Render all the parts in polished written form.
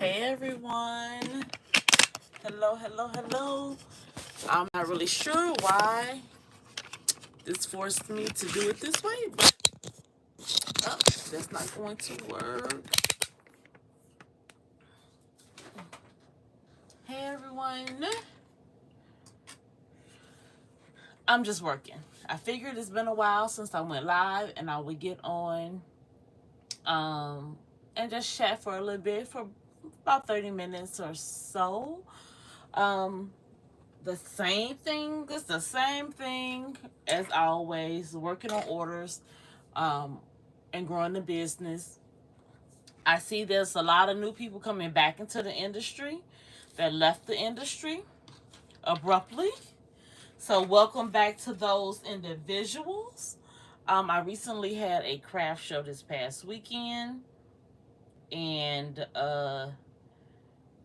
Hey everyone. Hello, hello, hello. I'm not really sure why this forced me to do it this way, but that's not going to work. Hey everyone. I'm just working. I figured it's been a while since I went live and I would get on and just chat for a little bit for about 30 minutes or so. The same thing, it's the same thing as always, working on orders and growing the business. I see there's a lot of new people coming back into the industry that left the industry abruptly. So welcome back to those individuals. I recently had a craft show this past weekend, and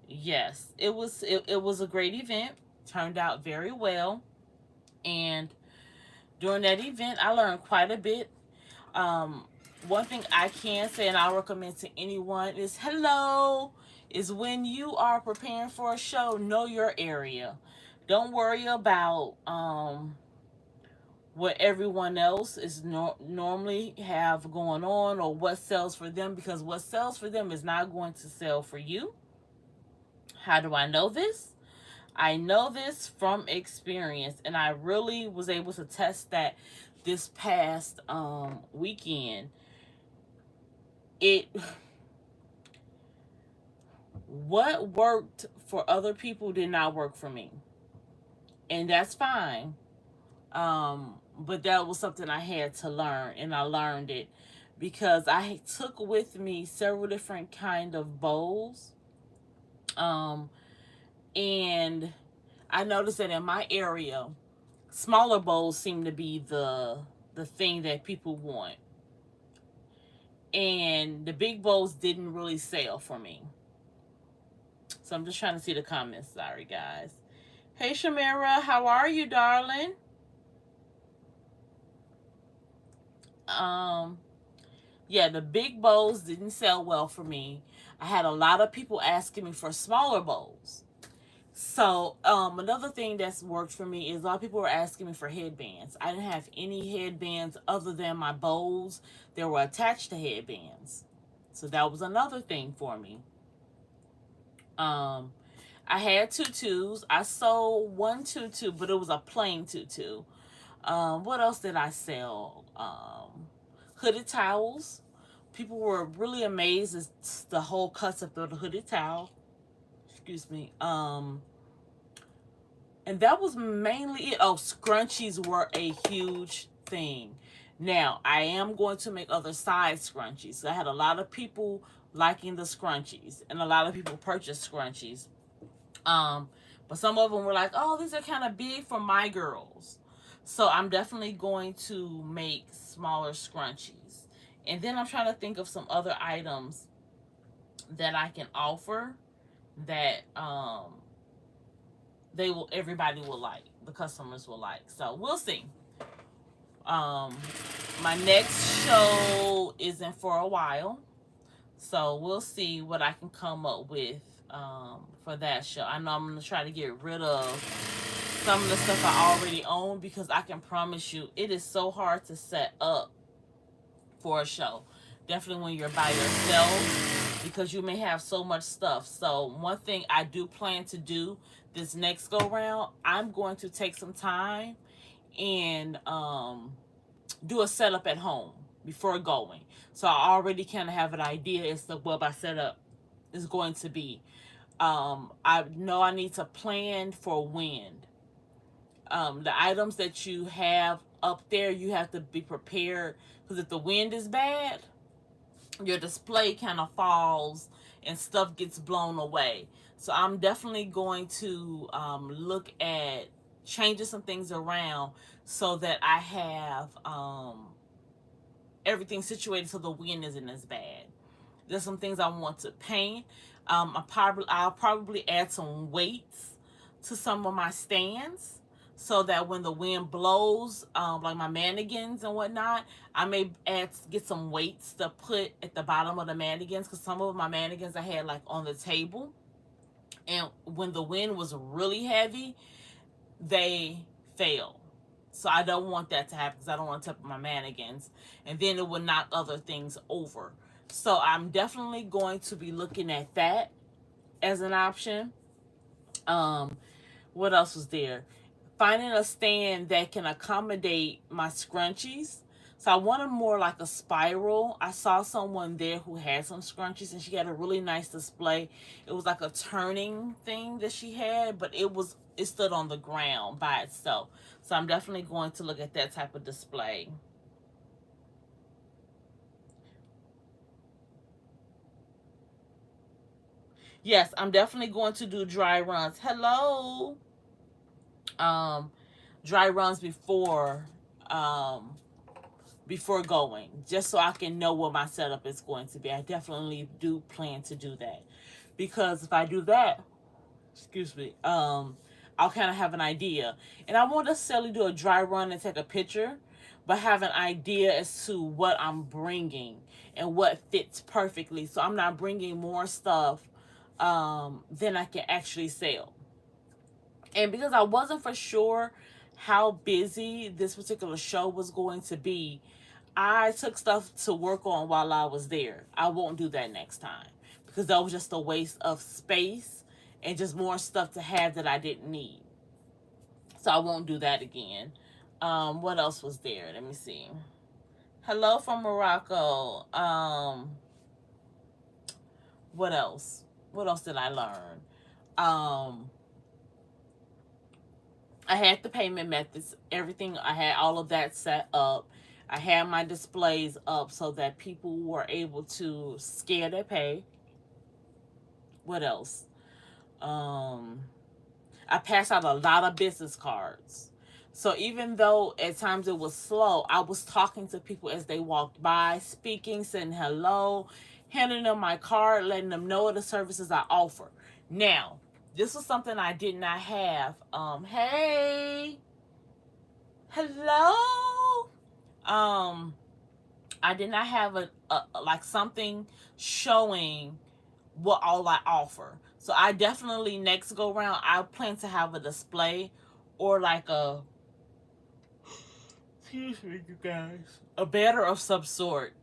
yes, it was a great event. Turned out very well, and during that event, I learned quite a bit. One thing I can say, and I'll recommend to anyone, is when you are preparing for a show, know your area. Don't worry about what everyone else is normally have going on or what sells for them, because what sells for them is not going to sell for you. How do I know this? I know this from experience, and I really was able to test that this past weekend. What worked for other people did not work for me, and that's fine. But that was something I had to learn, and I learned it because I took with me several different kind of bowls, and I noticed that in my area, smaller bowls seem to be the thing that people want, and the big bowls didn't really sell for me. So I'm just trying to see the comments. Sorry, guys. Hey, Shamira, how are you, darling? Yeah, the big bowls didn't sell well for me. I had a lot of people asking me for smaller bowls. So, another thing that's worked for me is a lot of people were asking me for headbands. I didn't have any headbands other than my bowls that were attached to headbands. So that was another thing for me. I had tutus. I sold one tutu, but it was a plain tutu. What else did I sell? Hooded towels. People were really amazed at the whole concept of the hooded towel. Excuse me. And that was mainly it. Oh, scrunchies were a huge thing. Now, I am going to make other side scrunchies. I had a lot of people liking the scrunchies, and a lot of people purchased scrunchies. But some of them were like, oh, these are kind of big for my girls. So I'm definitely going to make smaller scrunchies. And then I'm trying to think of some other items that I can offer that everybody will like, the customers will like. So we'll see. My next show isn't for a while, so we'll see what I can come up with for that show. I know I'm going to try to get rid of some of the stuff I already own, because I can promise you it is so hard to set up for a show. Definitely when you're by yourself, because you may have so much stuff. So one thing I do plan to do this next go round, I'm going to take some time and do a setup at home before going. So I already kind of have an idea as to what my setup is going to be. I know I need to plan for wind. The items that you have up there, you have to be prepared, because if the wind is bad, your display kind of falls and stuff gets blown away. So I'm definitely going to look at changing some things around so that I have everything situated so the wind isn't as bad. There's some things I want to paint. I'll probably add some weights to some of my stands so that when the wind blows, like my mannequins and whatnot, I may get some weights to put at the bottom of the mannequins, because some of my mannequins I had like on the table, and when the wind was really heavy, they fell. So I don't want that to happen, because I don't want to tip my mannequins, and then it would knock other things over. So I'm definitely going to be looking at that as an option. What else was there? Finding a stand that can accommodate my scrunchies. So I wanted more like a spiral. I saw someone there who had some scrunchies, and she had a really nice display. It was like a turning thing that she had, but it stood on the ground by itself. So I'm definitely going to look at that type of display. Yes, I'm definitely going to do dry runs. Hello. Dry runs before going, just so I can know what my setup is going to be. I definitely do plan to do that, because if I do that, excuse me, I'll kind of have an idea. And I won't necessarily do a dry run and take a picture, but have an idea as to what I'm bringing and what fits perfectly. So I'm not bringing more stuff than I can actually sell. And because I wasn't for sure how busy this particular show was going to be, I took stuff to work on while I was there. I won't do that next time, because that was just a waste of space and just more stuff to have that I didn't need. So I won't do that again. What else was there? Let me see. Hello from Morocco. What else? What else did I learn? I had the payment methods, everything. I had all of that set up. I had my displays up so that people were able to scan their pay. What else? I passed out a lot of business cards. So even though at times it was slow, I was talking to people as they walked by, speaking, saying hello, handing them my card, letting them know the services I offer. Now, this was something I did not have. Hey, hello. I did not have a like something showing what all I offer. So I definitely, next go round, I plan to have a display, or like excuse me, you guys, a banner of some sort,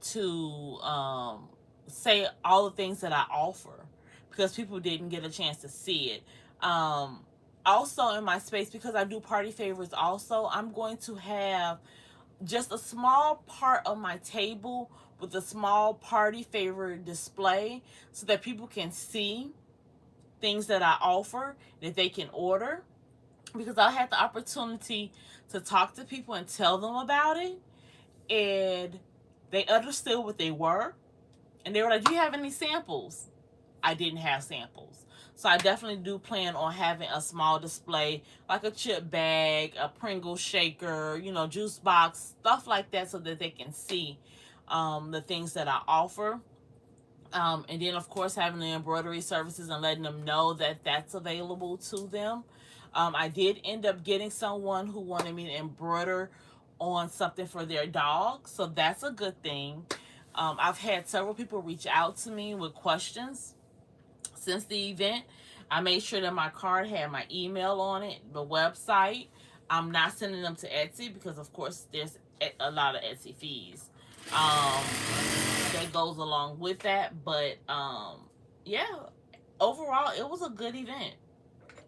to say all the things that I offer, because people didn't get a chance to see it. Also in my space, because I do party favors also, I'm going to have just a small part of my table with a small party favor display, so that people can see things that I offer, that they can order, because I had the opportunity to talk to people and tell them about it, and they understood what they were, and they were like, do you have any samples? I didn't have samples. So I definitely do plan on having a small display, like a chip bag, a Pringle shaker, juice box, stuff like that, so that they can see the things that I offer. And then, of course, having the embroidery services and letting them know that that's available to them. I did end up getting someone who wanted me to embroider on something for their dog, so that's a good thing. I've had several people reach out to me with questions since the event. I made sure that my card had my email on it, the website. I'm not sending them to Etsy, because of course there's a lot of Etsy fees that goes along with that. But yeah, overall it was a good event.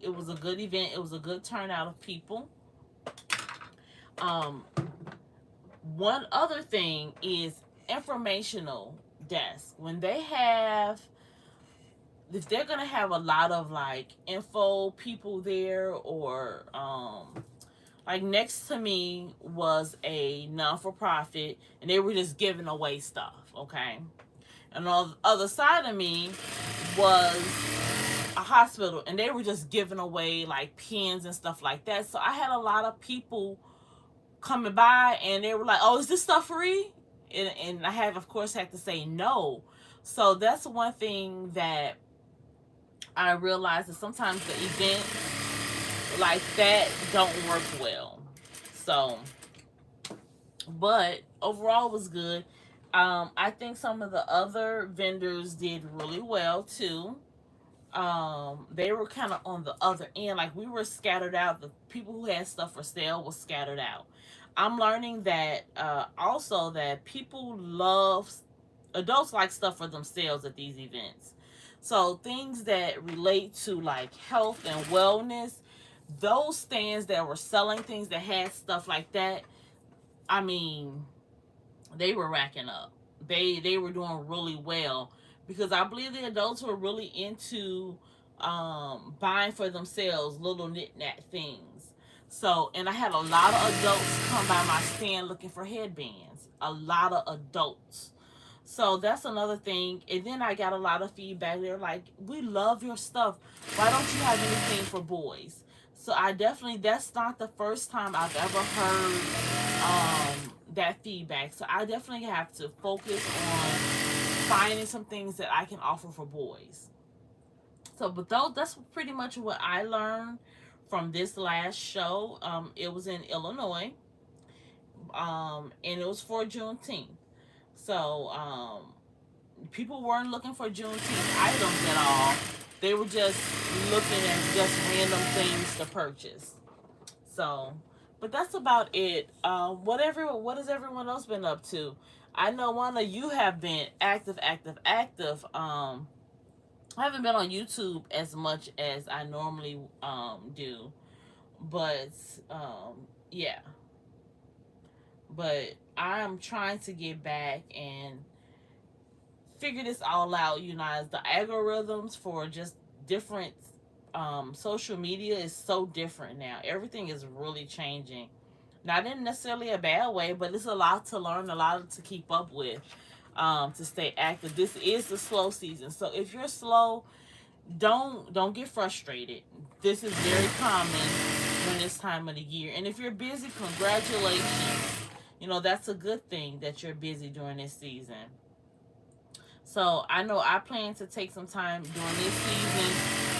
It was a good event. It was a good turnout of people. One other thing is informational desk. When they have, if they're gonna have a lot of like info people there, or like next to me was a non-for-profit, and they were just giving away stuff, okay? And on the other side of me was a hospital, and they were just giving away like pens and stuff like that. So I had a lot of people coming by, and they were like, oh, is this stuff free? And I had, of course, had to say no. So that's one thing that I realized, that sometimes the event like that don't work well. So, but overall it was good. I think some of the other vendors did really well too. They were kind of on the other end, like we were scattered out. The people who had stuff for sale was scattered out. I'm learning that also that people love, adults like stuff for themselves at these events. So things that relate to like health and wellness, those stands that were selling things that had stuff like that, I mean, they were racking up. They were doing really well because I believe the adults were really into buying for themselves little knick-knack things. So, and I had a lot of adults come by my stand looking for headbands. A lot of adults. So that's another thing. And then I got a lot of feedback. They're like, we love your stuff. Why don't you have anything for boys? So I definitely, that's not the first time I've ever heard that feedback. So I definitely have to focus on finding some things that I can offer for boys. So, but that's pretty much what I learned from this last show. It was in Illinois, and it was for Juneteenth. So, people weren't looking for Juneteenth items at all. They were just looking at just random things to purchase. So, but that's about it. What has everyone else been up to? I know one of you have been active. I haven't been on YouTube as much as I normally do, but yeah. But I am trying to get back and figure this all out. You know, as the algorithms for just different social media is so different now. Everything is really changing. Not in necessarily a bad way, but it's a lot to learn, a lot to keep up with, to stay active. This is the slow season, so if you're slow, don't get frustrated. This is very common when this time of the year. And if you're busy, congratulations. You know, that's a good thing that you're busy during this season. So I know I plan to take some time during this season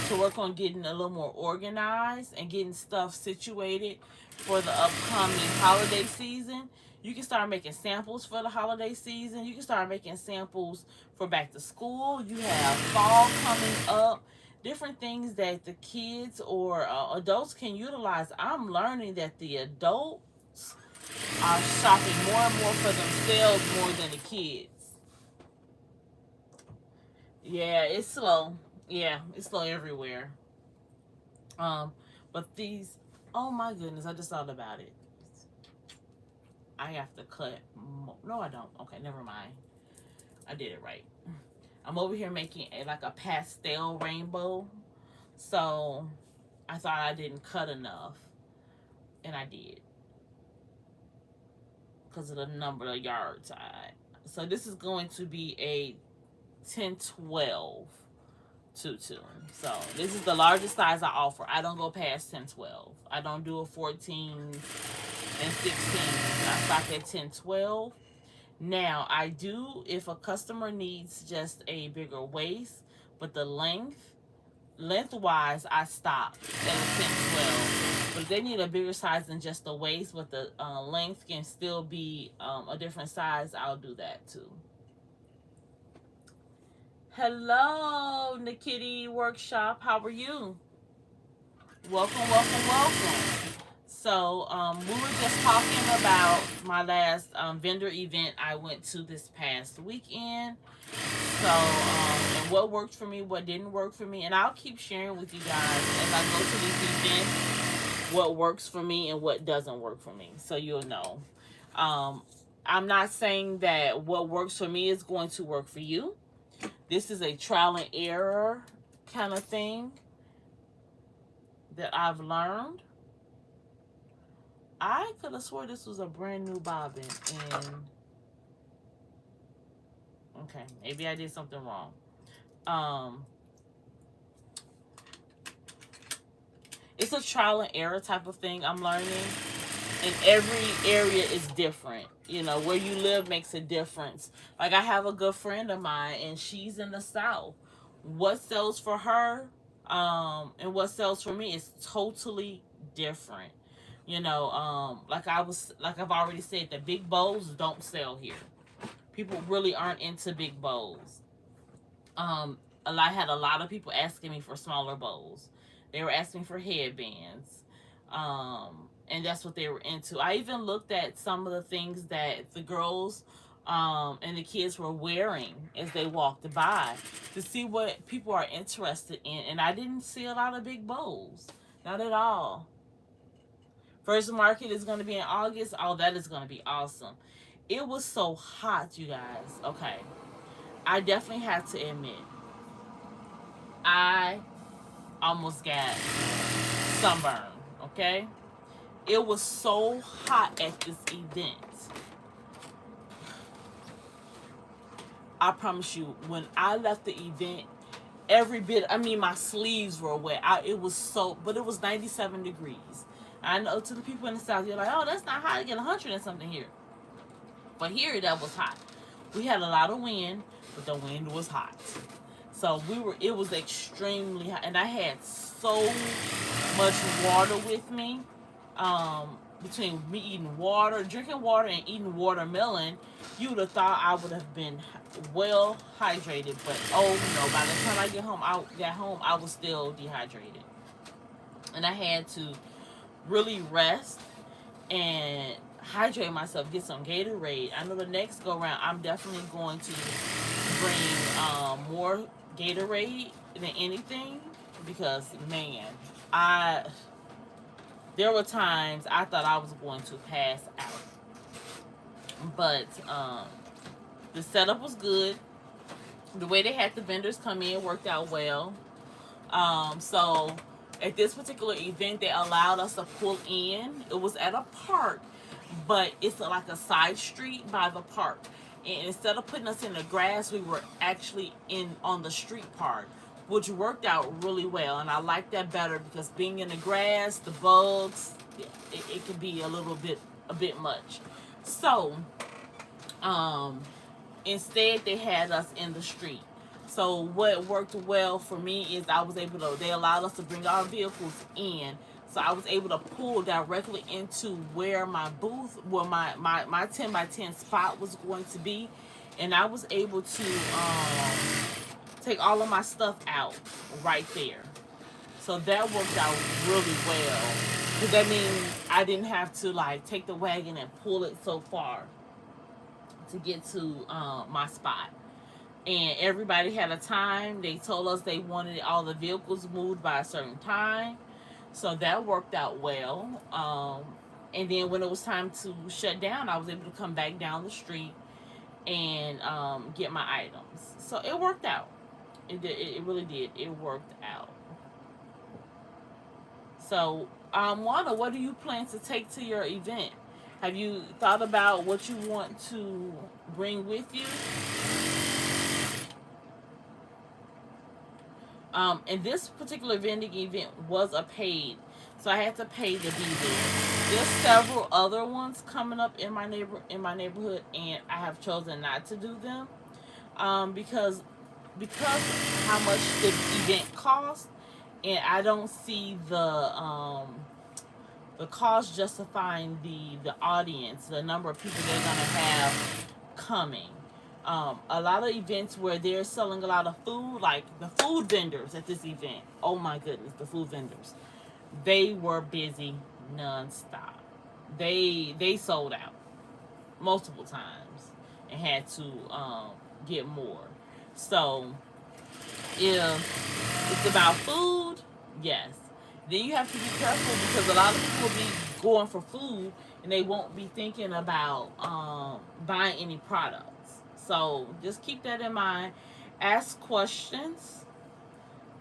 to work on getting a little more organized and getting stuff situated for the upcoming holiday season. You can start making samples for the holiday season. You can start making samples for back to school. You have fall coming up. Different things that the kids or adults can utilize. I'm learning that the adults are shopping more and more for themselves more than the kids. Yeah, it's slow. Yeah, it's slow everywhere. But these, oh my goodness, I just thought about it. I have to cut. No, I don't. Okay, never mind. I did it right. I'm over here making like a pastel rainbow. So I thought I didn't cut enough. And I did. Because of the number of yards. So this is going to be a 10-12 tutu. So this is the largest size I offer. I don't go past 10-12. I don't do a 14 and 16. I stop at 10-12. Now I do, if a customer needs just a bigger waist, but the lengthwise I stop at 10-12. But if they need a bigger size than just the waist, but the length can still be a different size, I'll do that too. Hello, Nikitty Workshop. How are you? Welcome, welcome, welcome. So, we were just talking about my last vendor event I went to this past weekend. So, and what worked for me, what didn't work for me. And I'll keep sharing with you guys as I go to these events what works for me and what doesn't work for me. So you'll know. I'm not saying that what works for me is going to work for you. This is a trial and error kind of thing that I've learned. I could have swore this was a brand new bobbin, and okay, maybe I did something wrong. It's a trial and error type of thing I'm learning, and every area is different. You know, where you live makes a difference. Like, I have a good friend of mine, and she's in the South. What sells for her and what sells for me is totally different. You know, like I've already said, the big bowls don't sell here. People really aren't into big bowls. Um, I had a lot of people asking me for smaller bowls. They were asking for headbands. And that's what they were into. I even looked at some of the things that the girls and the kids were wearing as they walked by to see what people are interested in. And I didn't see a lot of big bowls. Not at all. First market is going to be in August. Oh, that is going to be awesome. It was so hot, you guys. Okay. I definitely have to admit, I almost got sunburn. Okay. It was so hot at this event. I promise you, when I left the event, every bit, I mean, my sleeves were wet. It was so, but it was 97 degrees. I know to the people in the South, you're like, oh, that's not hot. I get 100 and something here. But here, that was hot. We had a lot of wind, but the wind was hot. So it was extremely hot. And I had so much water with me. Between me eating water, drinking water, and eating watermelon, you would have thought I would have been well hydrated. But oh no, by the time I got home, I was still dehydrated. And I had to really rest and hydrate myself, get some Gatorade. I know the next go round, I'm definitely going to bring more Gatorade than anything, because man, there were times I thought I was going to pass out. But the setup was good. The way they had the vendors come in worked out well. So at this particular event, they allowed us to pull in. It was at a park, but it's like a side street by the park. And instead of putting us in the grass, we were actually on the street part, which worked out really well. And I like that better, because being in the grass, the bugs, it can be a bit much. So instead, they had us in the street. So what worked well for me is they allowed us to bring our vehicles in. So I was able to pull directly into where my booth, where my 10 by 10 spot was going to be. And I was able to take all of my stuff out right there. So that worked out really well. Because that means I didn't have to like take the wagon and pull it so far to get to my spot. And everybody had a time. They told us they wanted all the vehicles moved by a certain time. So that worked out well. And then when it was time to shut down, I was able to come back down the street and get my items. So it worked out. It really did. It worked out. So, Wanda, what do you plan to take to your event? Have you thought about what you want to bring with you? And this particular vending event was a paid, so I had to pay to be there. There's several other ones coming up in my neighborhood, and I have chosen not to do them because how much the event costs, and I don't see the cost justifying the audience, the number of people they're gonna have coming. A lot of events where they're selling a lot of food, like the food vendors at this event. Oh my goodness, the food vendors. They were busy nonstop. They sold out multiple times and had to get more. So if it's about food, yes. Then you have to be careful, because a lot of people will be going for food and they won't be thinking about buying any products. So just keep that in mind. Ask questions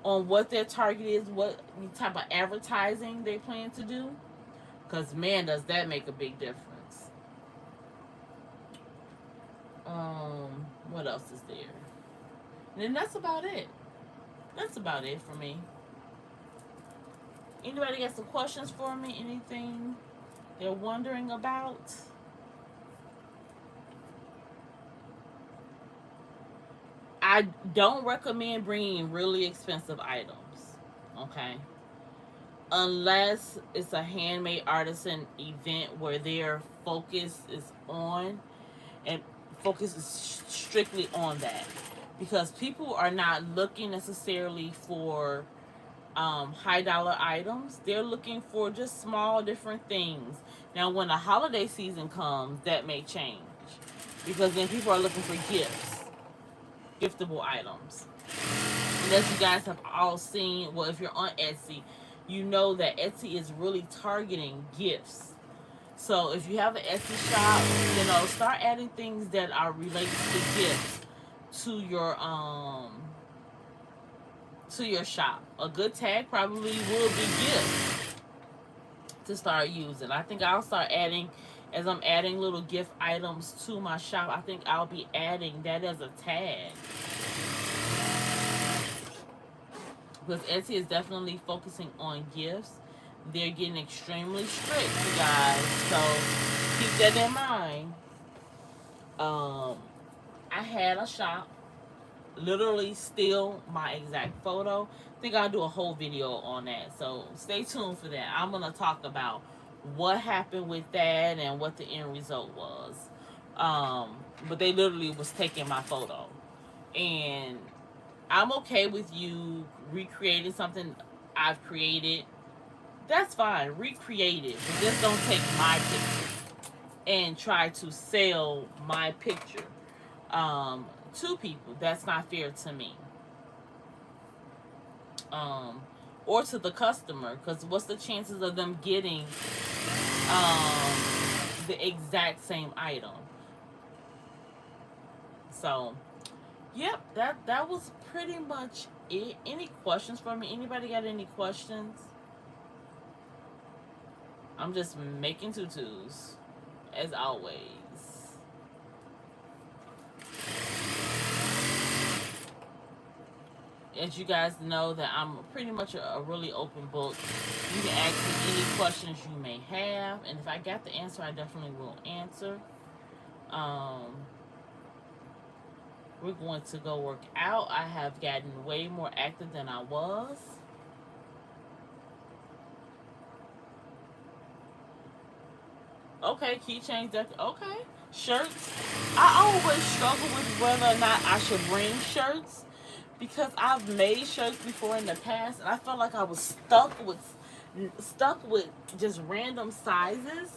on what their target is, what type of advertising they plan to do. Because, man, does that make a big difference. What else is there? And then that's about it. That's about it for me. Anybody got some questions for me? Anything they're wondering about? I don't recommend bringing really expensive items, okay? unless it's a handmade artisan event where their focus is on, and focus is strictly on that, because people are not looking necessarily for high dollar items. They're looking for just small different things. Now when the holiday season comes, that may change, because then people are looking for gifts, giftable items. And as you guys have all seen, well, if you're on Etsy, you know that Etsy is really targeting gifts. So if you have an Etsy shop, you know, start adding things that are related to gifts to your shop. A good tag probably will be gifts to start using. I think I'll start adding, as I'm adding little gift items to my shop, I think I'll be adding that as a tag. Because Etsy is definitely focusing on gifts. They're getting extremely strict, you guys. So keep that in mind. I had a shop literally steal my exact photo. I think I'll do a whole video on that. So stay tuned for that. I'm going to talk about what happened with that and what the end result was. But they literally was taking my photo. And I'm okay with you recreating something I've created. That's fine. Recreate it. But just don't take my picture and try to sell my picture to people. That's not fair to me. Or to the customer. Because what's the chances of them getting the exact same item? So, yep, that was pretty much it. Any questions for me? Anybody got any questions? I'm just making tutus, as always. As you guys know, that I'm pretty much a really open book. You can ask me any questions you may have, and if I got the answer, I definitely will answer. We're going to go work out. I have gotten way more active than I was. Okay, keychains. Okay, shirts. I always struggle with whether or not I should bring shirts, because I've made shirts before in the past, and I felt like I was stuck with just random sizes.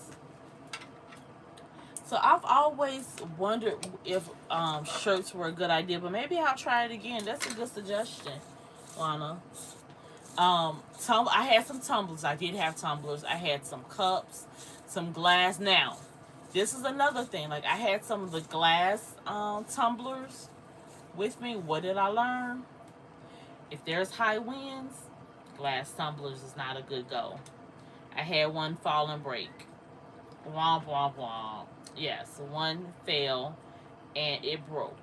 So I've always wondered if shirts were a good idea, but maybe I'll try it again. That's a good suggestion, Lana. I had some tumblers. I did have tumblers. I had some cups, some glass. Now, this is another thing. Like, I had some of the glass tumblers with me. What did I learn? If there's high winds, glass tumblers is not a good go. I had one fall and break. Womp, womp, womp. Yes, one fell and it broke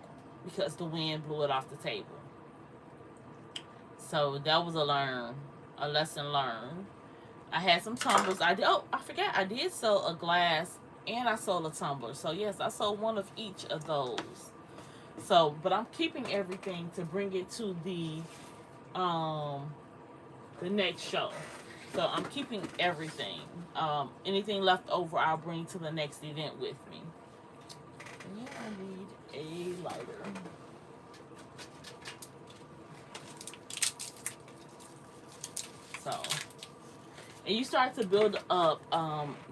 because the wind blew it off the table. So that was a lesson learned. I had some tumblers. I forgot. I did sell a glass and I sold a tumbler. So yes, I sold one of each of those. So, but I'm keeping everything to bring it to the next show. So I'm keeping everything. Anything left over, I'll bring to the next event with me. And yeah, I need a lighter. So, and you start to build up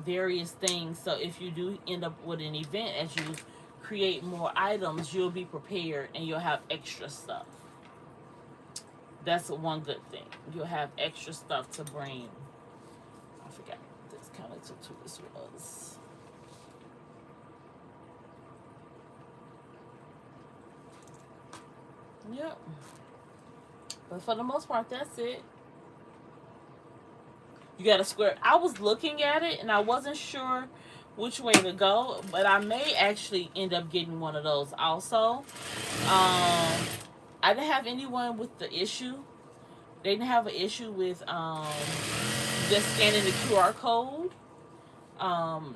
various things. So if you do end up with an event, as you create more items, you'll be prepared and you'll have extra stuff. That's one good thing. You'll have extra stuff to bring. I forgot this kind of tutu this was. Yep. But for the most part, that's it. You got a square. I was looking at it and I wasn't sure which way to go, but I may actually end up getting one of those also. I didn't have anyone with the issue. They didn't have an issue with just scanning the QR code.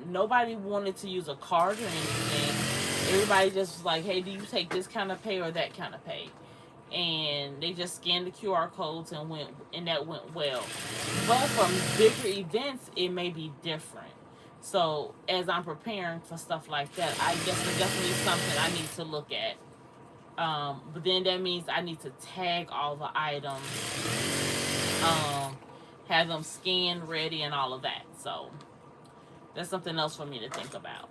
Nobody wanted to use a card or anything. Everybody just was like, hey, do you take this kind of pay or that kind of pay? and they just scanned the QR codes and that went well. But from bigger events, it may be different. So as I'm preparing for stuff like that, I guess there's definitely something I need to look at. But then that means I need to tag all the items, have them scanned, ready, and all of that. So that's something else for me to think about.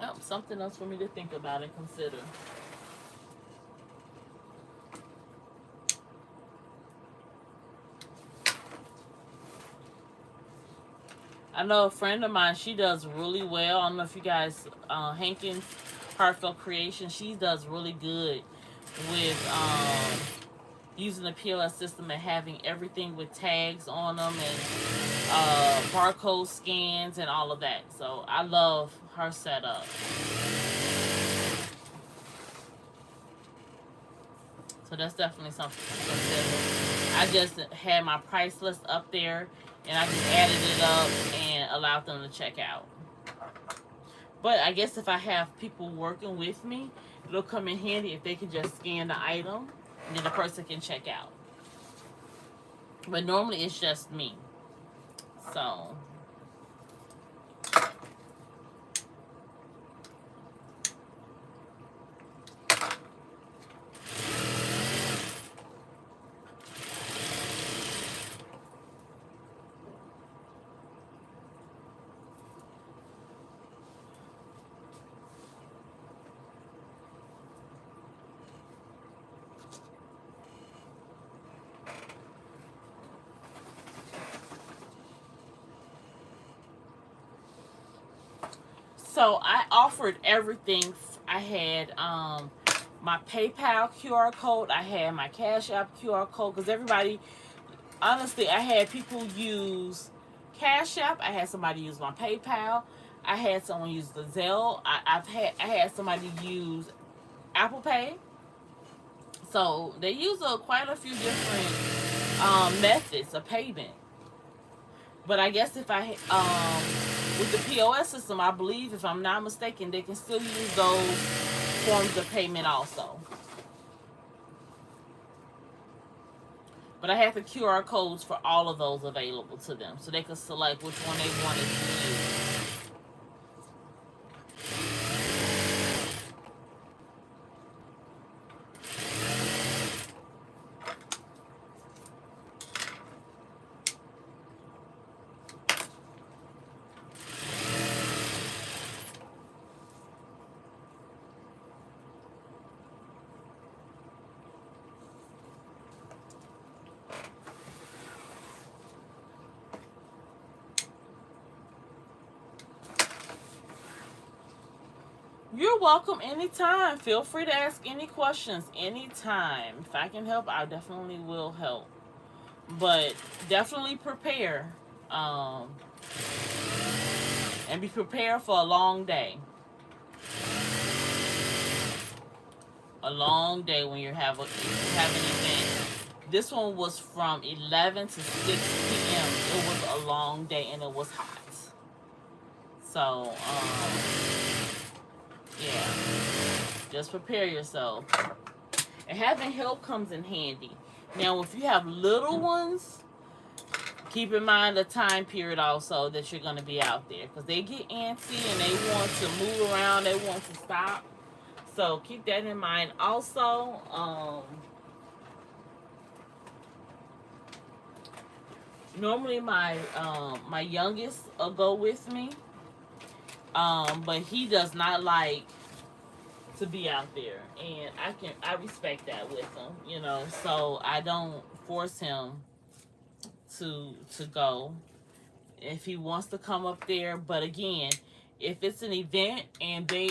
Oh, something else for me to think about and consider. I know a friend of mine, she does really well. I don't know if you guys, Hankins Heartfelt Creation, she does really good with using the POS system and having everything with tags on them and barcode scans and all of that. So I love her setup. So that's definitely something to consider. I just had my price list up there and I just added it up and allowed them to check out. But I guess if I have people working with me, it'll come in handy if they can just scan the item and then the person can check out. But normally it's just me. So I offered everything. I had my PayPal QR code. I had my Cash App QR code because everybody, honestly, I had people use Cash App. I had somebody use my PayPal. I had someone use the Zelle. I had somebody use Apple Pay. So they use quite a few different methods of payment. But I guess if I with the POS system, I believe, if I'm not mistaken, they can still use those forms of payment also. But I have the QR codes for all of those available to them, so they could select which one they wanted to use. You're welcome anytime. Feel free to ask any questions anytime. If I can help, I definitely will help. But definitely prepare. And be prepared for a long day. A long day when you have an event. This one was from 11 to 6 p.m. It was a long day and it was hot. So, yeah, just prepare yourself. And having help comes in handy. Now, if you have little ones, keep in mind the time period also that you're going to be out there. Because they get antsy and they want to move around. They want to stop. So keep that in mind also. Normally my my youngest will go with me. But he does not like to be out there, and I respect that with him, you know. So I don't force him to go if he wants to come up there. But again, if it's an event and they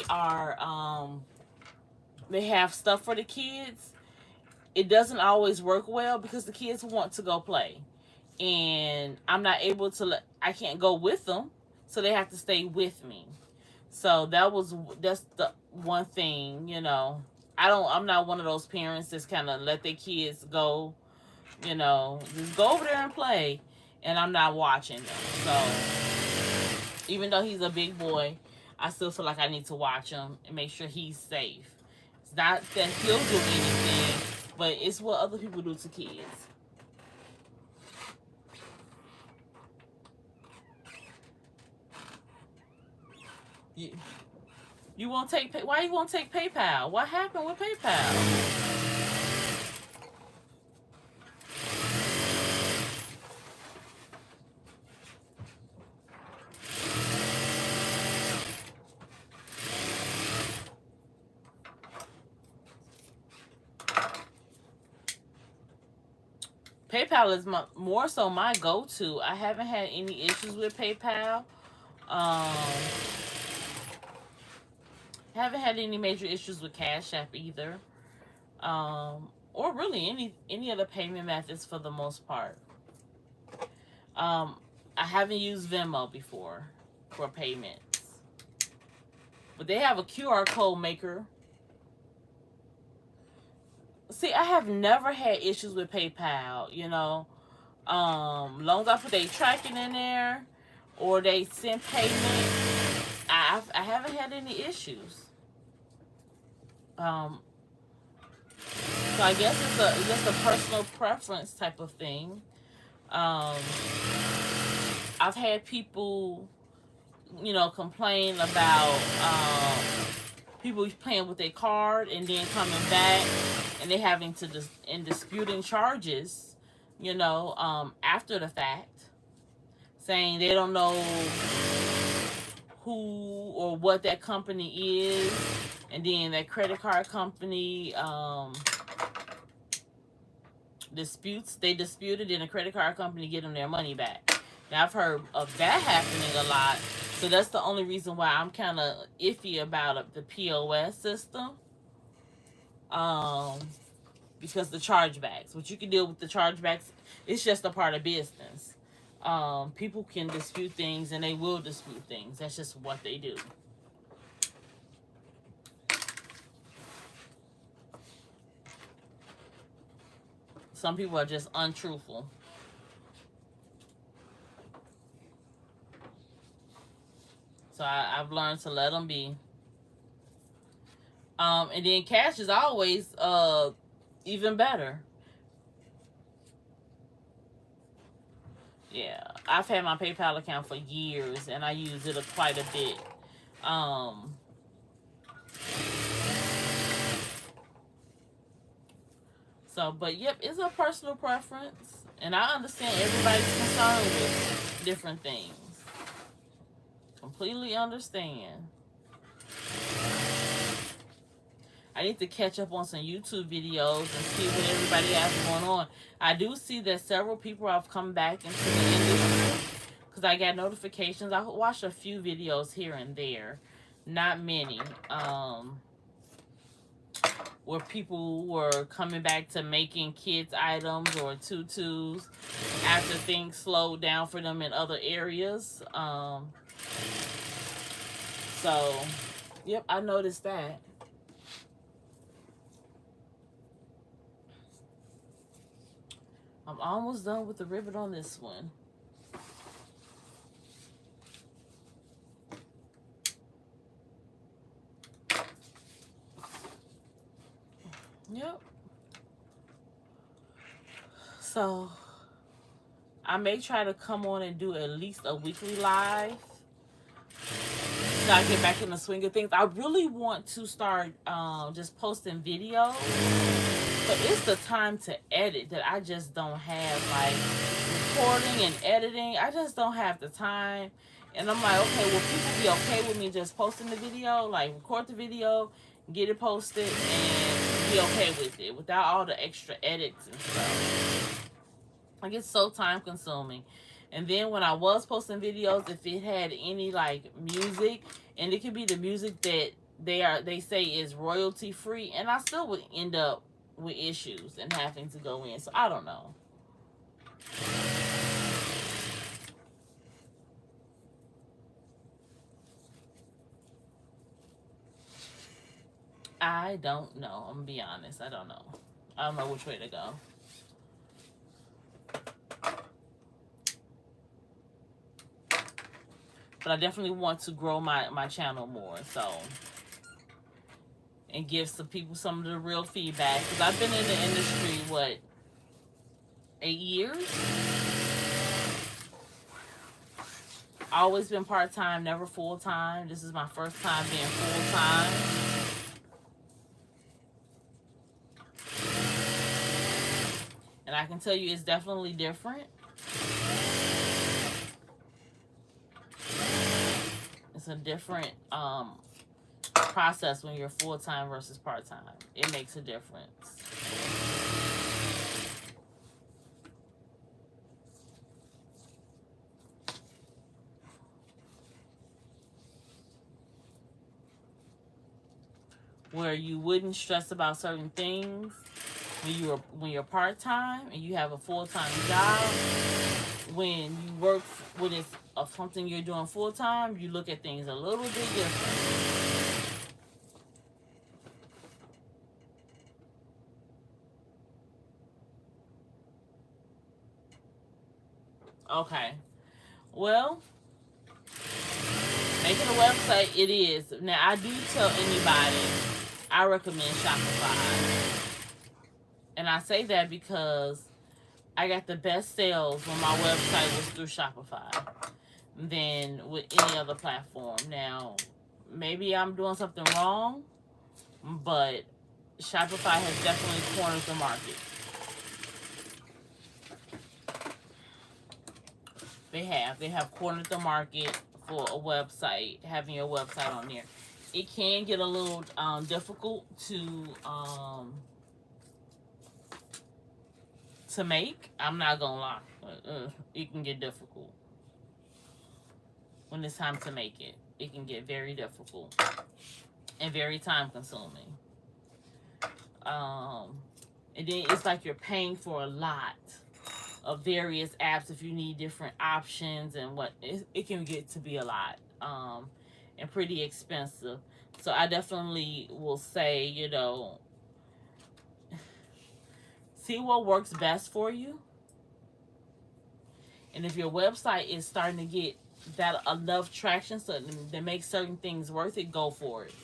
have stuff for the kids, it doesn't always work well because the kids want to go play, and I'm not able to I can't go with them, so they have to stay with me. So that's the one thing, you know. I'm not one of those parents that's kind of let their kids go You know, just go over there and play, and I'm not watching them. So even though he's a big boy, I still feel like I need to watch him and make sure he's safe. It's not that he'll do anything, but it's what other people do to kids. You won't take why you won't take PayPal? What happened with PayPal? PayPal is more so my go-to. I haven't had any issues with PayPal. Haven't had any major issues with Cash App either. Or really any other payment methods for the most part. I haven't used Venmo before for payments. But they have a QR code maker. See, I have never had issues with PayPal, you know. Long as I put their tracking in there or they send payment, I haven't had any issues. So I guess it's just a personal preference type of thing. I've had people, you know, complain about people playing with their card and then coming back and they having to and disputing charges, you know, after the fact, saying they don't know who or what that company is, and then that credit card company disputed, and the credit card company get them their money back. Now I've heard of that happening a lot, so that's the only reason why I'm kind of iffy about the POS system. Because the chargebacks, what you can deal with the chargebacks, it's just a part of business. People can dispute things, and they will dispute things. That's just what they do. Some people are just untruthful. So I've learned to let them be. And then cash is always even better. Yeah, I've had my PayPal account for years, and I use it quite a bit. So, but yep, it's a personal preference, and I understand everybody's concerned with different things. Completely understand. I need to catch up on some YouTube videos and see what everybody has going on. I do see that several people have come back into the industry because I got notifications. I watched a few videos here and there, not many, where people were coming back to making kids items or tutus after things slowed down for them in other areas. So, yep, I noticed that. I'm almost done with the ribbon on this one. Yep. So, I may try to come on and do at least a weekly live. So I get back in the swing of things. I really want to start just posting videos. But it's the time to edit that I just don't have, like recording and editing. I just don't have the time. And I'm like, okay, will people be okay with me just posting the video? Like, record the video, get it posted, and be okay with it without all the extra edits and stuff. Like, it's so time consuming. And then when I was posting videos, if it had any, like, music, and it could be the music that they say is royalty free, and I still would end up with issues and having to go in. So I don't know. I don't know. I'm gonna be honest. I don't know. I don't know which way to go. but I definitely want to grow my channel more. So, and give some people some of the real feedback, because I've been in the industry, what, 8 years? Always been part-time, never full-time. This is my first time being full-time. And I can tell you it's definitely different. It's a different process when you're full-time versus part-time. It makes a difference. Where you wouldn't stress about certain things when you're part-time and you have a full-time job. When you work, when it's something you're doing full-time, you look at things a little bit different. Okay, well, making a website, it is. Now, I do tell anybody, I recommend Shopify. And I say that because I got the best sales when my website was through Shopify than with any other platform. Now, maybe I'm doing something wrong, but Shopify has definitely cornered the market. They have cornered the market for a website, having your website on there. It can get a little difficult to make. I'm not gonna lie, it can get difficult when it's time to make it. It can get very difficult and very time consuming. And then it's like you're paying for a lot of various apps if you need different options, and what it can get to be a lot and pretty expensive. So I definitely will say, you know, see what works best for you. And if your website is starting to get that enough traction so that makes certain things worth it, go for it.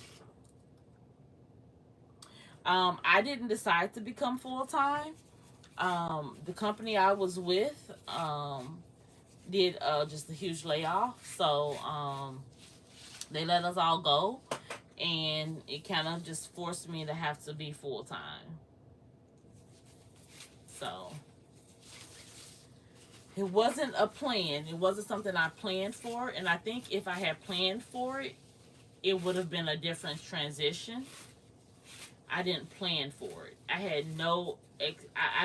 I didn't decide to become full-time. The company I was with did just a huge layoff. So they let us all go. And it kind of just forced me to have to be full-time. So it wasn't a plan. It wasn't something I planned for. And I think if I had planned for it, it would have been a different transition. I didn't plan for it. I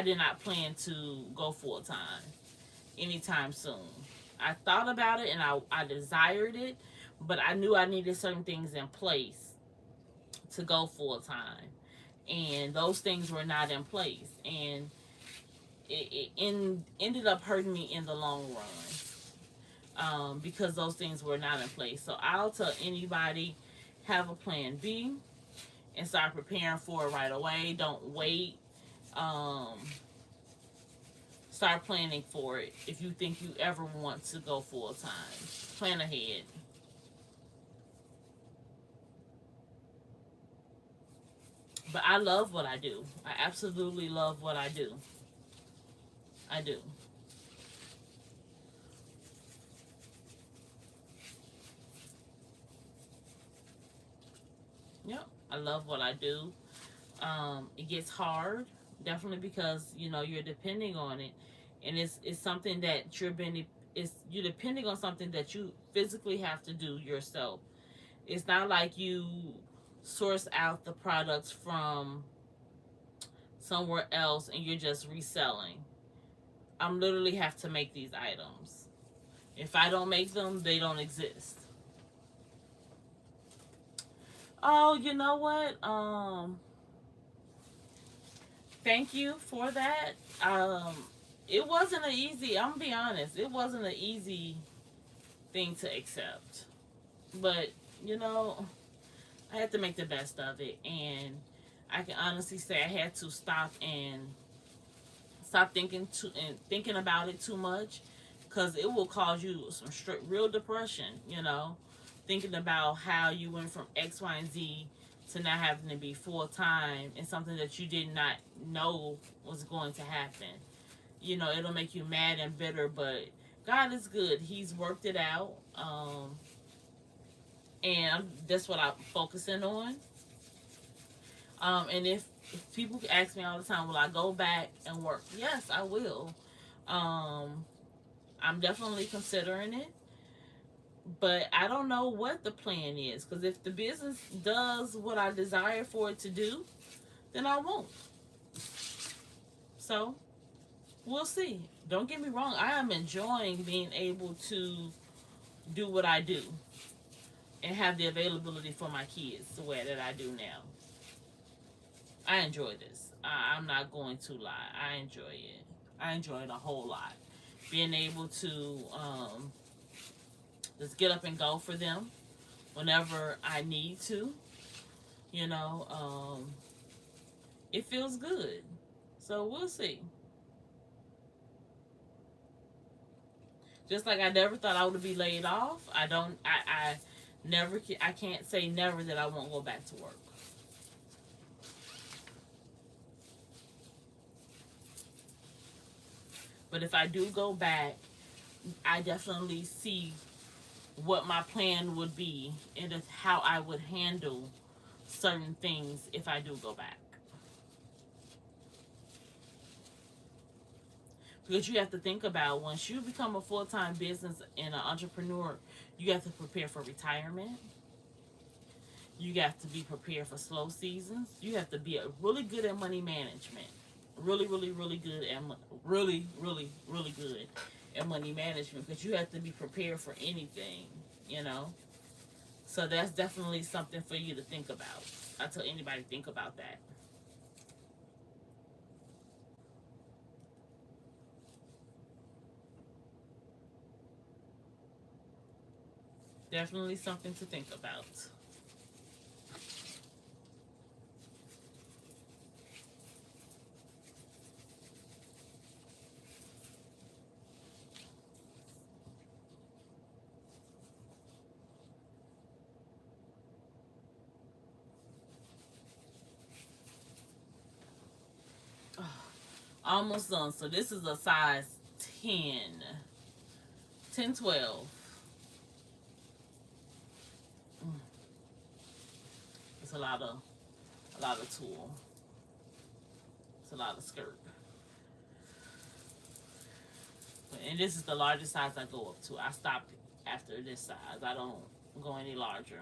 did not plan to go full-time anytime soon. I thought about it and I desired it, but I knew I needed certain things in place to go full-time. And those things were not in place. And it ended up hurting me in the long run because those things were not in place. So I'll tell anybody, have a plan B and start preparing for it right away. Don't wait. Start planning for it if you think you ever want to go full-time. Plan ahead. But I love what I do. I absolutely love what I do. I do. Yep, I love what I do. It gets hard, definitely, because you know you're depending on it, and it's something that you're depending on something that you physically have to do yourself. It's not like you source out the products from somewhere else and you're just reselling. I'm literally have to make these items. If I don't make them, they don't exist. Oh, you know what? Thank you for that. It wasn't an easy, I'm gonna be honest, it wasn't an easy thing to accept. But, you know, I had to make the best of it, and I can honestly say I had to stop thinking about it too much, because it will cause you some real depression, you know, thinking about how you went from X, Y, and Z to not having to be full-time in something that you did not know was going to happen. You know, it'll make you mad and bitter, but God is good. He's worked it out. And that's what I'm focusing on. And if people ask me all the time, will I go back and work? Yes, I will. I'm definitely considering it. But I don't know what the plan is. Because if the business does what I desire for it to do, then I won't. So, we'll see. Don't get me wrong. I am enjoying being able to do what I do. And have the availability for my kids the way that I do now. I enjoy this. I'm not going to lie. I enjoy it. I enjoy it a whole lot. Being able to just get up and go for them whenever I need to. You know, it feels good. So we'll see. Just like I never thought I would be laid off. I can't say never that I won't go back to work. But if I do go back, I definitely see what my plan would be and how I would handle certain things if I do go back. Because you have to think about, once you become a full-time business and an entrepreneur, you have to prepare for retirement. You have to be prepared for slow seasons. You have to be really good at money management. Really, really, really good at really, really, really good at money management, because you have to be prepared for anything, you know. So that's definitely something for you to think about. I tell anybody, think about that. Definitely something to think about. Almost done. So this is a size 10. 10, 12. It's a lot of tulle. It's a lot of skirt. And this is the largest size I go up to. I stopped after this size. I don't go any larger.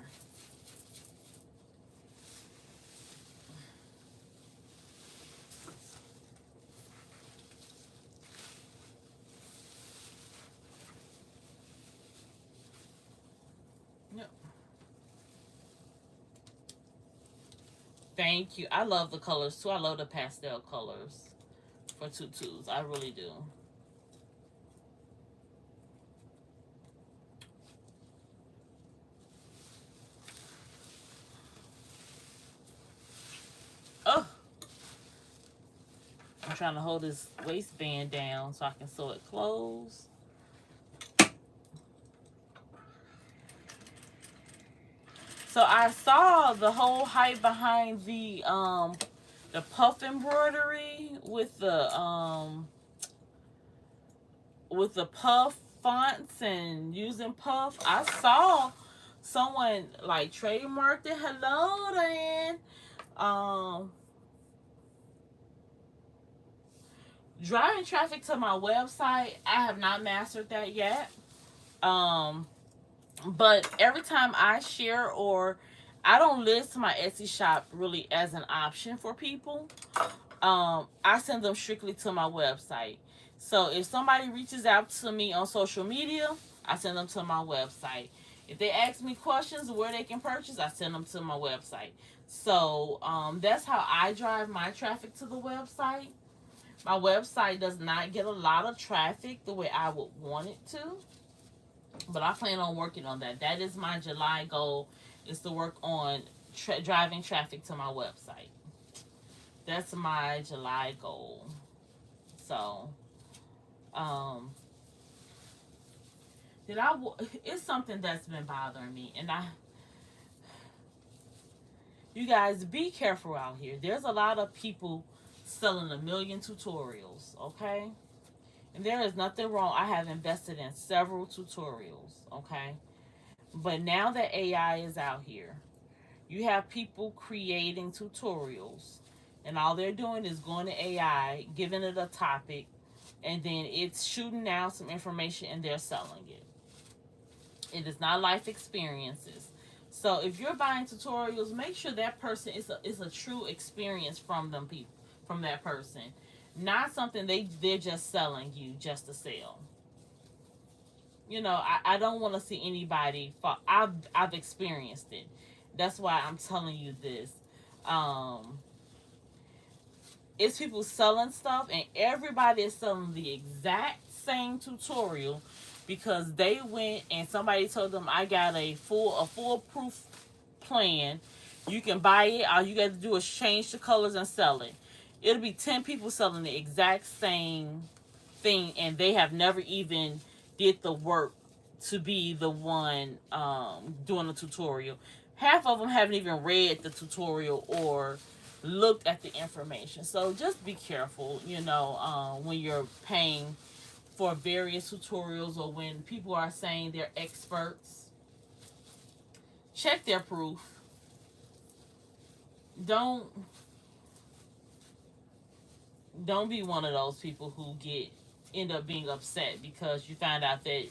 Thank you. I love the colors too. I love the pastel colors for tutus. I really do. Oh, I'm trying to hold this waistband down so I can sew it closed. So I saw the whole hype behind the puff embroidery with the puff fonts and using puff. I saw someone like trademarked it. Hello, Diane. Driving traffic to my website, I have not mastered that yet. But every time I share, or I don't list my Etsy shop really as an option for people, I send them strictly to my website. So if somebody reaches out to me on social media, I send them to my website. If they ask me questions where they can purchase, I send them to my website. So that's how I drive my traffic to the website. My website does not get a lot of traffic the way I would want it to. But I plan on working on that. That is my July goal, is to work on driving traffic to my website. That's my July goal. So, it's something that's been bothering me, and you guys be careful out here. There's a lot of people selling a million tutorials, okay? And there is nothing wrong. I have invested in several tutorials, okay? But now that AI is out here, you have people creating tutorials, and all they're doing is going to AI, giving it a topic, and then it's shooting out some information and they're selling it. It is not life experiences. So if you're buying tutorials, make sure that person is a true experience from them people, from that person, not something they're just selling you just to sell. You know, I don't want to see anybody fall. I've experienced it. That's why I'm telling you this. It's people selling stuff, and everybody is selling the exact same tutorial because they went and somebody told them, I got a foolproof plan. You can buy it. All you got to do is change the colors and sell it. It'll be 10 people selling the exact same thing, and they have never even did the work to be the one doing the tutorial. Half of them haven't even read the tutorial or looked at the information. So just be careful, you know, when you're paying for various tutorials or when people are saying they're experts. Check their proof. Don't be one of those people who end up being upset because you find out that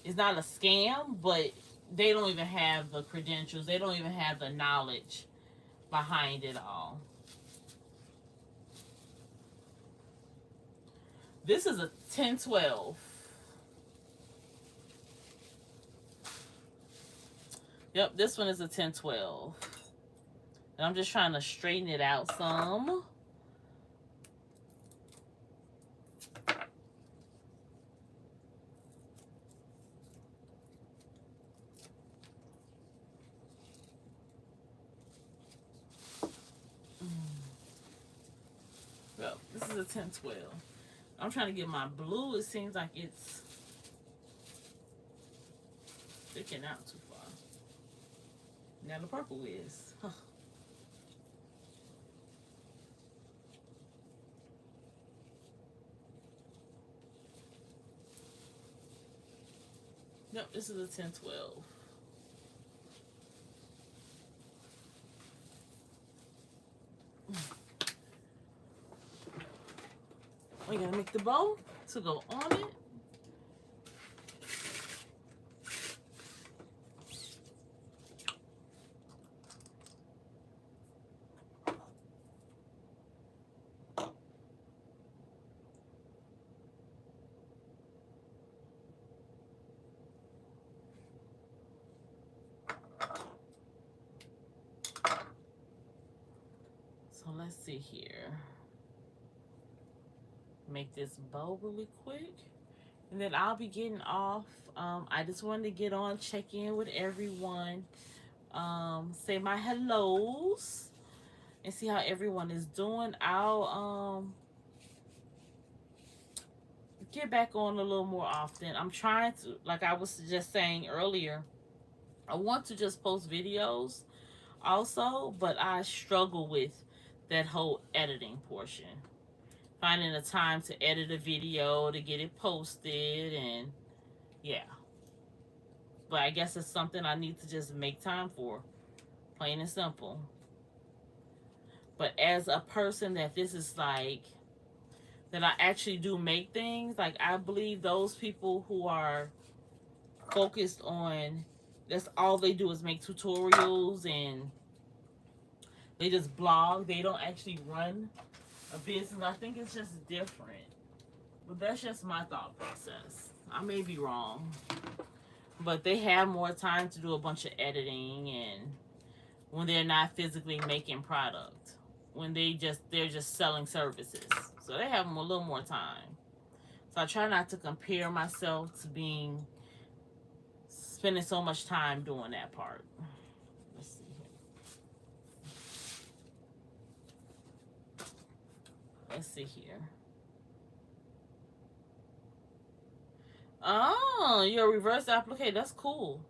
it's not a scam, but they don't even have the credentials. They don't even have the knowledge behind it all. This is a 1012. Yep, this one is a 1012. And I'm just trying to straighten it out some. Well, this is a 1012. I'm trying to get my blue. It seems like it's sticking out too far. Now the purple is. Huh. Yep, this is a 1012. We gotta make the bow to go on it. So let's see here. Make this bow really quick, and then I'll be getting off. I just wanted to get on, check in with everyone, say my hellos, and see how everyone is doing. I'll get back on a little more often. I'm trying to, like I was just saying earlier, I want to just post videos also, but I struggle with that whole editing portion. Finding the time to edit a video, to get it posted, and yeah. But I guess it's something I need to just make time for. Plain and simple. But as a person that this is like, that I actually do make things, like I believe those people who are focused on, that's all they do is make tutorials and they just blog. They don't actually run a business. I think it's just different. But that's just my thought process. I may be wrong. But they have more time to do a bunch of editing and when they're not physically making product. When they're just selling services. So they have a little more time. So I try not to compare myself to spending so much time doing that part. Let's see here. Let's see here. Oh, you're a reverse applique. That's cool.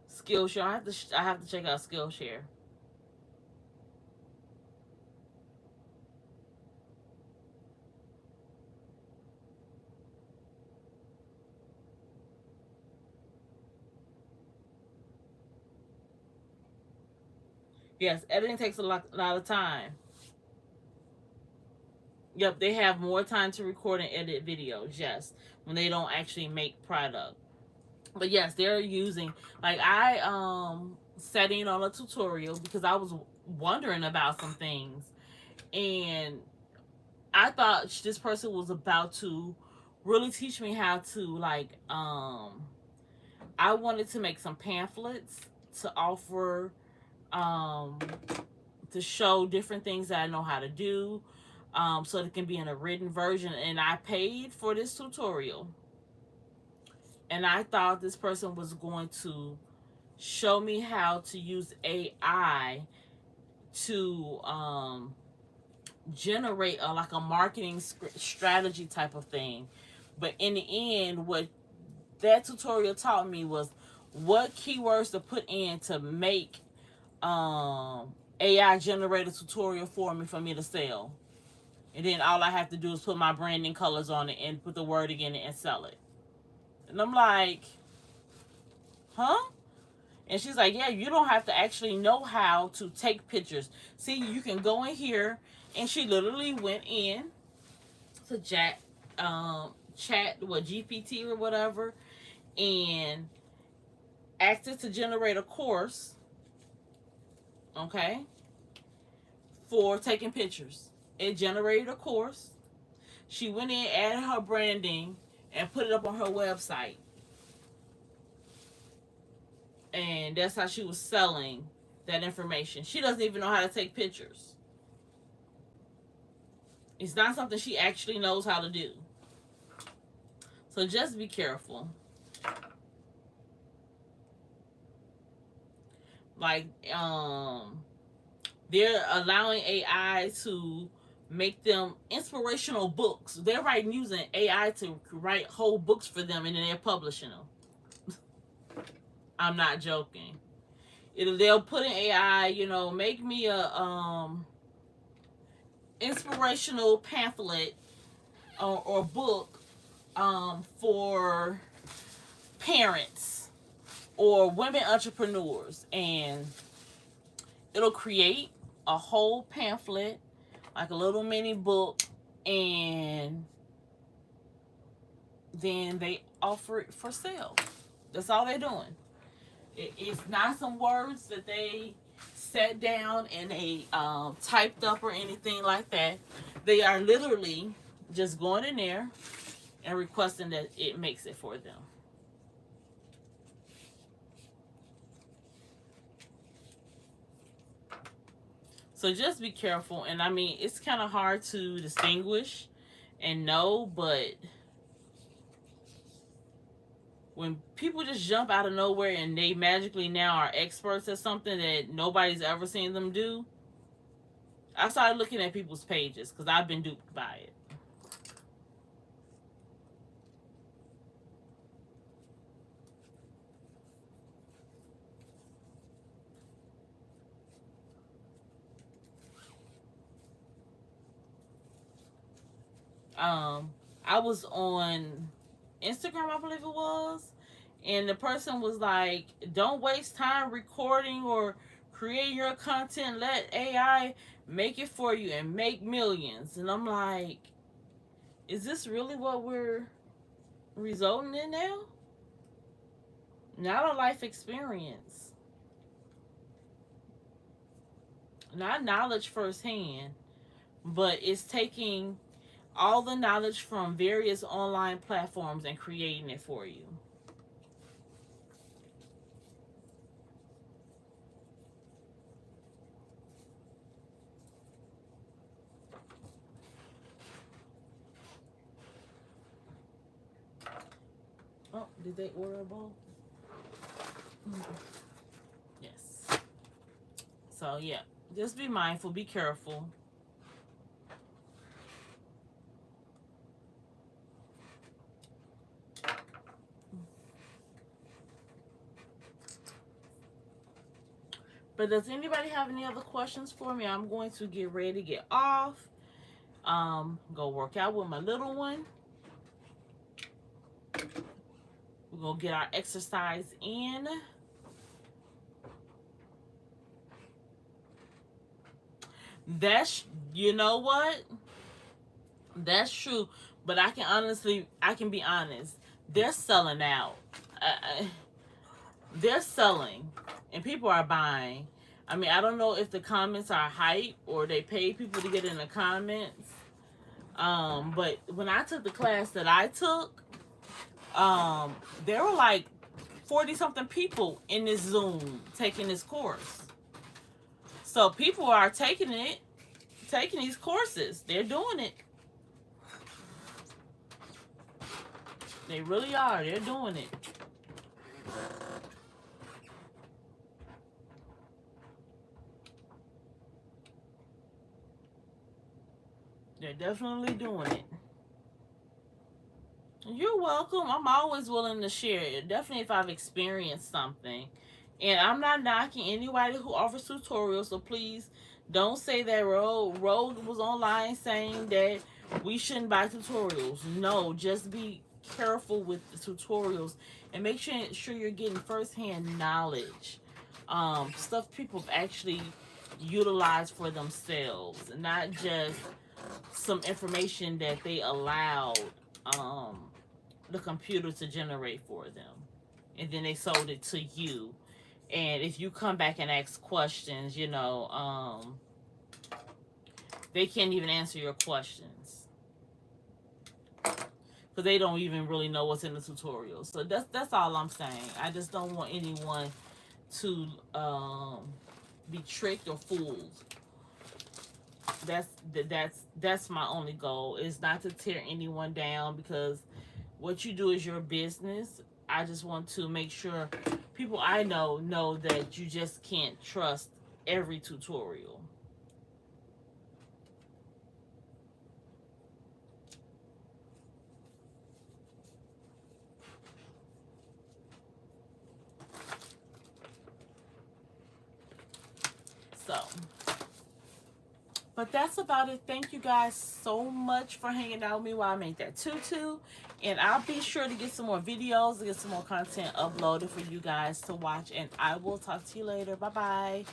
Skillshare. I have to check out Skillshare. Yes, editing takes a lot of time. Yep, they have more time to record and edit videos. Yes, when they don't actually make product. But yes, they're using, like, I sat in on a tutorial because I was wondering about some things, and I thought this person was about to really teach me how to, like, I wanted to make some pamphlets to offer, um to show different things that I know how to do, so it can be in a written version. And I paid for this tutorial, and I thought this person was going to show me how to use AI to generate like a marketing strategy type of thing. But in the end, what that tutorial taught me was what keywords to put in to make AI generate a tutorial for me to sell. And then all I have to do is put my branding colors on it and put the wording in it and sell it. And I'm like, huh? And she's like, yeah, you don't have to actually know how to take pictures. See, you can go in here. And she literally went in to chat what, GPT or whatever, and asked it to generate a course, okay, for taking pictures. It generated a course. She went in, added her branding, and put it up on her website. And that's how she was selling that information. She doesn't even know how to take pictures. It's not something she actually knows how to do. So just be careful. Like, they're allowing AI to make them inspirational books. They're writing using AI to write whole books for them, and then they're publishing them. I'm not joking. They'll put in AI, make me a inspirational pamphlet or book for parents or women entrepreneurs, and it'll create a whole pamphlet, like a little mini book, and then they offer it for sale. That's all they're doing. It's not some words that they sat down and they typed up or anything like that. They are literally just going in there and requesting that it makes it for them. So just be careful. And I mean, it's kind of hard to distinguish and know, but when people just jump out of nowhere and they magically now are experts at something that nobody's ever seen them do, I started looking at people's pages because I've been duped by it. I was on Instagram, I believe it was, and the person was like, don't waste time recording or create your content, let AI make it for you and make millions. And I'm like, is this really what we're resulting in now? Not a life experience, not knowledge firsthand, but it's taking all the knowledge from various online platforms and creating it for you. Oh, did they order a bowl? Yes. So yeah, just be mindful, be careful. But does anybody have any other questions for me? I'm going to get ready to get off. Go work out with my little one. We're going to get our exercise in. That's, you know what? That's true. But I can be honest. They're selling out. They're selling. And people are buying. I mean, I don't know if the comments are hype or they pay people to get in the comments. But when I took the class that I took, there were like 40-something people in this Zoom taking this course. So people are taking these courses. They're doing it. They really are. They're doing it. They're definitely doing it. You're welcome. I'm always willing to share it. Definitely if I've experienced something. And I'm not knocking anybody who offers tutorials, so please don't say that Ro was online saying that we shouldn't buy tutorials. No, just be careful with the tutorials and make sure you're getting firsthand knowledge. Stuff people have actually utilized for themselves, not just some information that they allowed the computer to generate for them, and then they sold it to you. And if you come back and ask questions, you know, they can't even answer your questions because they don't even really know what's in the tutorial. So that's all I'm saying. I just don't want anyone to be tricked or fooled. That's my only goal, is not to tear anyone down, because what you do is your business. I just want to make sure people I know that you just can't trust every tutorial. So, but that's about it. Thank you guys so much for hanging out with me while I make that tutu. And I'll be sure to get some more videos, to get some more content uploaded for you guys to watch. And I will talk to you later. Bye-bye.